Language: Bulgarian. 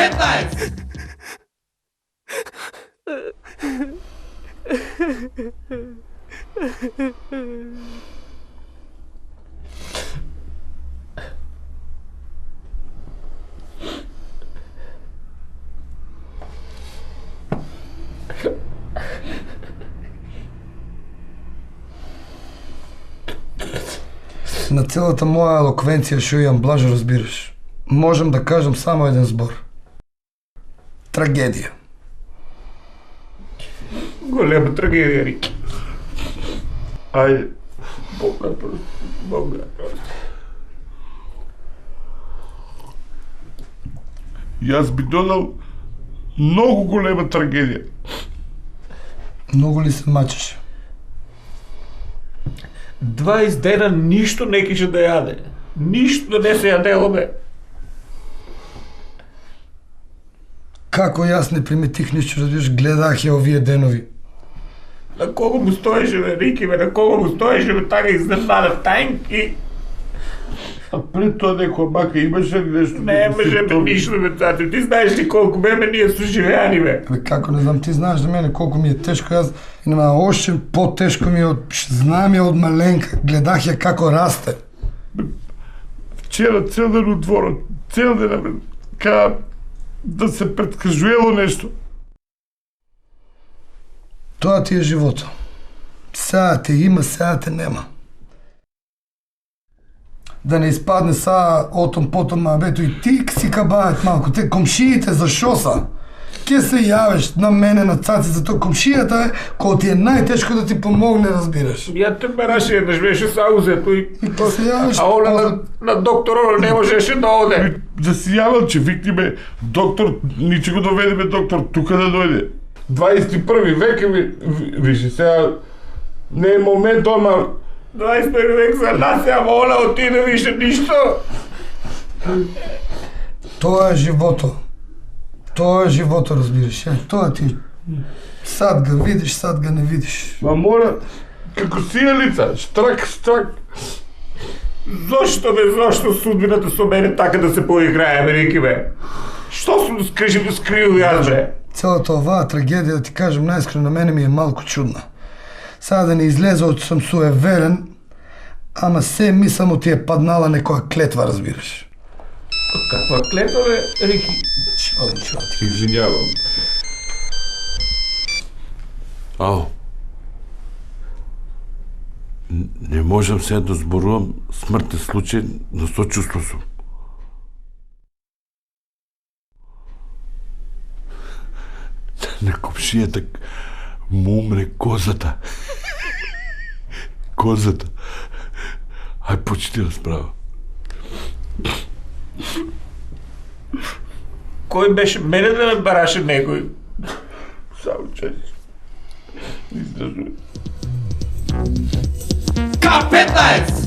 K15! На целата моја елоквенција што имам, блажо разбираш, можам да кажам само еден збор. Трагедија. Голема трагедија, Рики. Ајде, Бога. Јас би додал многу голема трагедија. Многу ли се мачеше? 20 дена ништо не кише да јаде. Ништо да не се јадело, бе. Како јас не приметих ништо, разбираш, гледах ја овие денови. На кого му стоеше, бе, Рики, бе, на кого му стоеше, бе, така изненада танки. А пред тоа некоја бака имаше ли нешто? Немаше, бе, ништо, бе, тати. Ти знаеш ли колку беме ние су живеани, бе? Бе, како не знам, ти знаеш за мене колку ми е тешко, јас нема още потешко ми е од, знам ја од маленка, гледах ја како расте. Вчера цел ден у дворот, цел ден, бе, да се предскажуело нешто. Тоа ти е живото. Сега те има, сега те нема. Да не испадне са отом потом, а бето и ти си кабајат малку, те комшиите за шо са? Ке се јавеш на мене, на цаци, за тоа комшијата е, кој ти е најтешко да ти помогне, разбираш. Ја те бараше еднаш, беше саузето и ке се јавиш, а она на доктор не можеше да оде. Да си јавил, че викни ме доктор, ниче го доведе ме доктор, тука да дојде. 21 век е, вижи сега, не е момент, ама 21 век за нас, ама она отиде више ништо. Тоа е живото. Тоа е живото, разбираш. Тоа ти сад го видиш, сад го не видиш. Ма мора, како сијалица, штрак. Зошто судбината со мене така да се поиграе, бе, Рики, бе? Што сум скрил јас, бе? Целата оваа трагедија, да ти кажам најискрено, на мене ми е малку чудна. Сега да не излезе од сум суеверен, ама се мислам му ти е паднала некоја клетва, разбираш. Каква клетва, бе, Рики? Чува. Извинјавам. Ау. Не можам сега да зборувам смртен случај, но сочувство сум. На комшијата му умре козата. Козата. Ај, почти расправа. Кој беше мене да ме бараше некој? Само чест. Издржуј. K15!